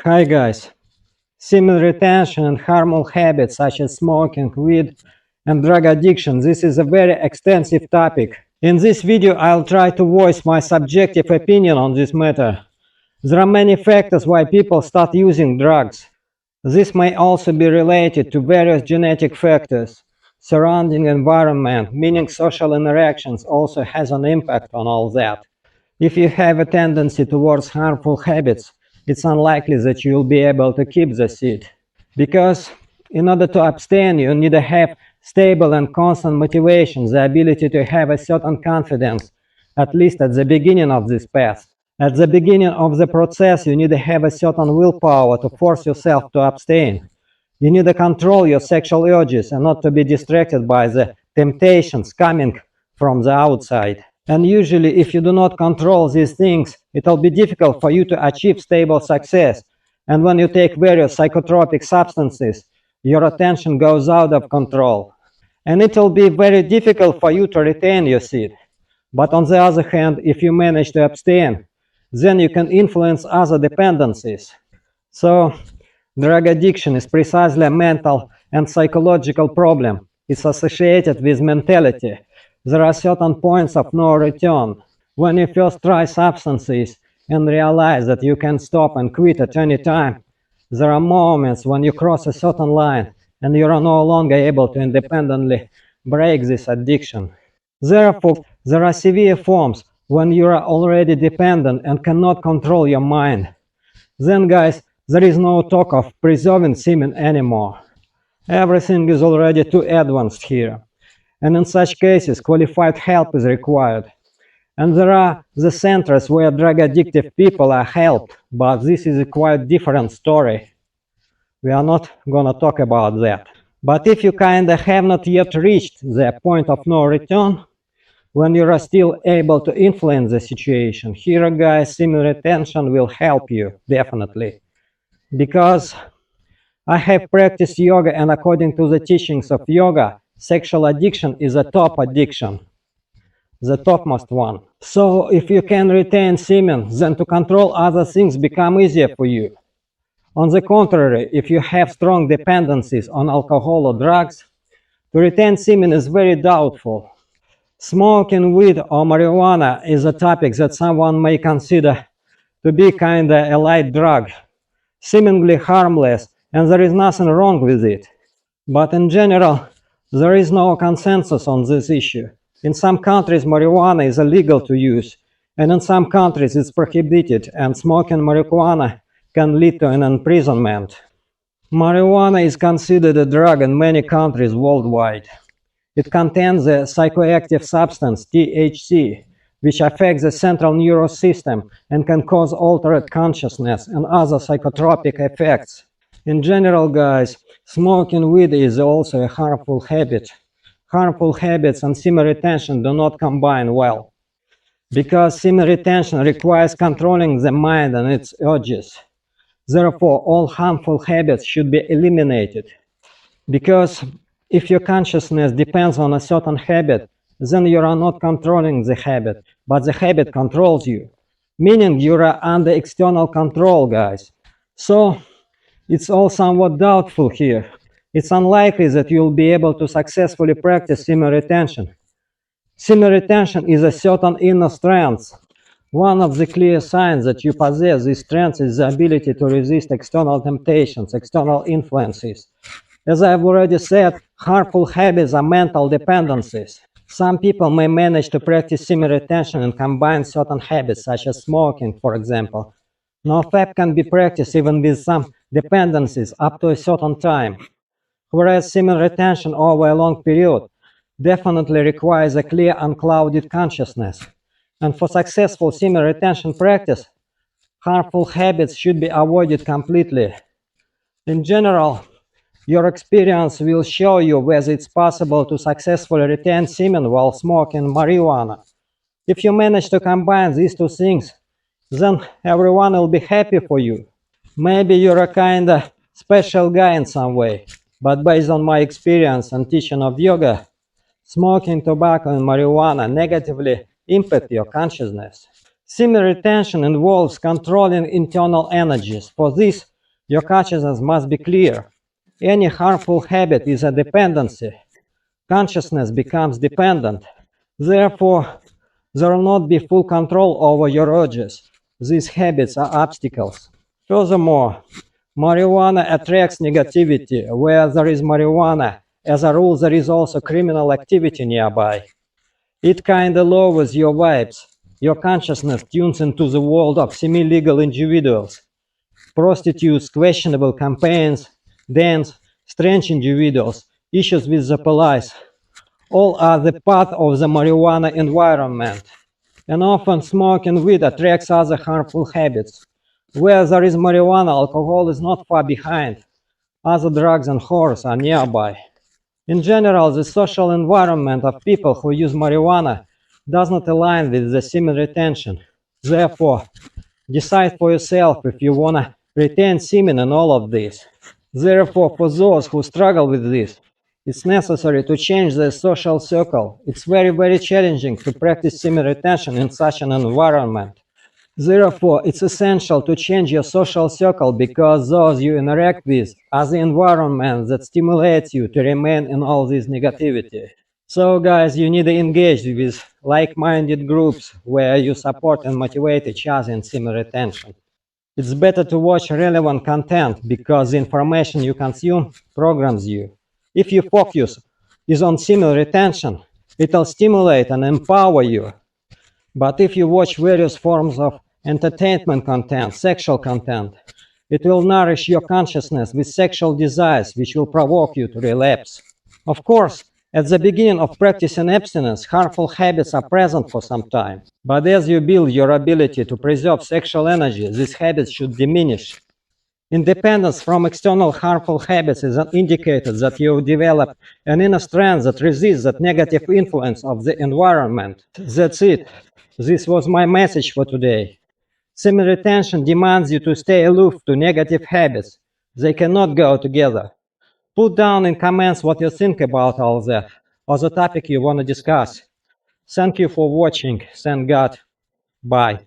Hi guys. Semen retention and harmful habits such as smoking, weed, and drug addiction. This is a very extensive topic. In this video, I'll try to voice my subjective opinion on this matter. There are many factors why people start using drugs. This may also be related to various genetic factors. Surrounding environment, meaning social interactions, also has an impact on all that. If you have a tendency towards harmful habits, it's unlikely that you'll be able to keep the seed. Because in order to abstain, you need to have stable and constant motivation, the ability to have a certain confidence, at least at the beginning of this path. At the beginning of the process, you need to have a certain willpower to force yourself to abstain. You need to control your sexual urges and not to be distracted by the temptations coming from the outside. And usually, if you do not control these things, it will be difficult for you to achieve stable success. And when you take various psychotropic substances, your attention goes out of control. And it will be very difficult for you to retain your seed. But on the other hand, if you manage to abstain, then you can influence other dependencies. So, drug addiction is precisely a mental and psychological problem. It's associated with mentality. There are certain points of no return. When you first try substances and realize that you can stop and quit at any time, there are moments when you cross a certain line and you are no longer able to independently break this addiction. Therefore, there are severe forms when you are already dependent and cannot control your mind. Then, guys, there is no talk of preserving semen anymore. Everything is already too advanced here. And in such cases, qualified help is required. And there are the centers where drug addictive people are helped, but this is a quite different story. We are not gonna talk about that. But if you kinda have not yet reached the point of no return, when you are still able to influence the situation, here, guys, semen retention will help you, definitely. Because I have practiced yoga, and according to the teachings of yoga, sexual addiction is a top addiction, the topmost one. So if you can retain semen, then to control other things become easier for you. On the contrary, if you have strong dependencies on alcohol or drugs, to retain semen is very doubtful. Smoking weed or marijuana is a topic that someone may consider to be kinda a light drug, seemingly harmless, and there is nothing wrong with it. But in general, there is no consensus on this issue. In some countries, marijuana is illegal to use, and in some countries it's prohibited, and smoking marijuana can lead to an imprisonment. Marijuana is considered a drug in many countries worldwide. It contains a psychoactive substance, THC, which affects the central nervous system and can cause altered consciousness and other psychotropic effects. In general, guys, smoking weed is also a harmful habit. Harmful habits and semen retention do not combine well, because semen retention requires controlling the mind and its urges. Therefore, all harmful habits should be eliminated. Because if your consciousness depends on a certain habit, then you are not controlling the habit, but the habit controls you, meaning you are under external control, guys. So it's all somewhat doubtful here. It's unlikely that you'll be able to successfully practice semen retention. Semen retention is a certain inner strength. One of the clear signs that you possess this strength is the ability to resist external temptations, external influences. As I've already said, harmful habits are mental dependencies. Some people may manage to practice semen retention and combine certain habits, such as smoking, for example. NoFap can be practiced even with some dependencies up to a certain time, whereas semen retention over a long period definitely requires a clear, unclouded consciousness. And for successful semen retention practice, harmful habits should be avoided completely. In general, your experience will show you whether it's possible to successfully retain semen while smoking marijuana. If you manage to combine these two things, then everyone will be happy for you. Maybe you're a kind of special guy in some way, but based on my experience and teaching of yoga, smoking tobacco and marijuana negatively impact your consciousness. Semen retention involves controlling internal energies. For this, your consciousness must be clear. Any harmful habit is a dependency. Consciousness becomes dependent. Therefore, there will not be full control over your urges. These habits are obstacles. Furthermore, marijuana attracts negativity. Where there is marijuana, as a rule, there is also criminal activity nearby. It kinda lowers your vibes. Your consciousness tunes into the world of semi-legal individuals, prostitutes, questionable campaigns, dens, strange individuals, issues with the police. All are the part of the marijuana environment. And often smoking weed attracts other harmful habits. Where there is marijuana, alcohol is not far behind. Other drugs and whores are nearby. In general, the social environment of people who use marijuana does not align with the semen retention. Therefore, decide for yourself if you want to retain semen in all of this. Therefore, for those who struggle with this, it's necessary to change their social circle. It's very, very challenging to practice semen retention in such an environment. Therefore, it's essential to change your social circle because those you interact with are the environment that stimulates you to remain in all this negativity. So, guys, you need to engage with like-minded groups where you support and motivate each other in semen retention. It's better to watch relevant content because the information you consume programs you. If your focus is on semen retention, it'll stimulate and empower you. But if you watch various forms of entertainment content, sexual content, it will nourish your consciousness with sexual desires which will provoke you to relapse. Of course, at the beginning of practicing abstinence, harmful habits are present for some time. But as you build your ability to preserve sexual energy, these habits should diminish. Independence from external harmful habits is an indicator that you develop an inner strength that resists that negative influence of the environment. That's it. This was my message for today. Semen retention demands you to stay aloof to negative habits. They cannot go together. Put down in comments what you think about all that, or the topic you want to discuss. Thank you for watching. Thank God. Bye.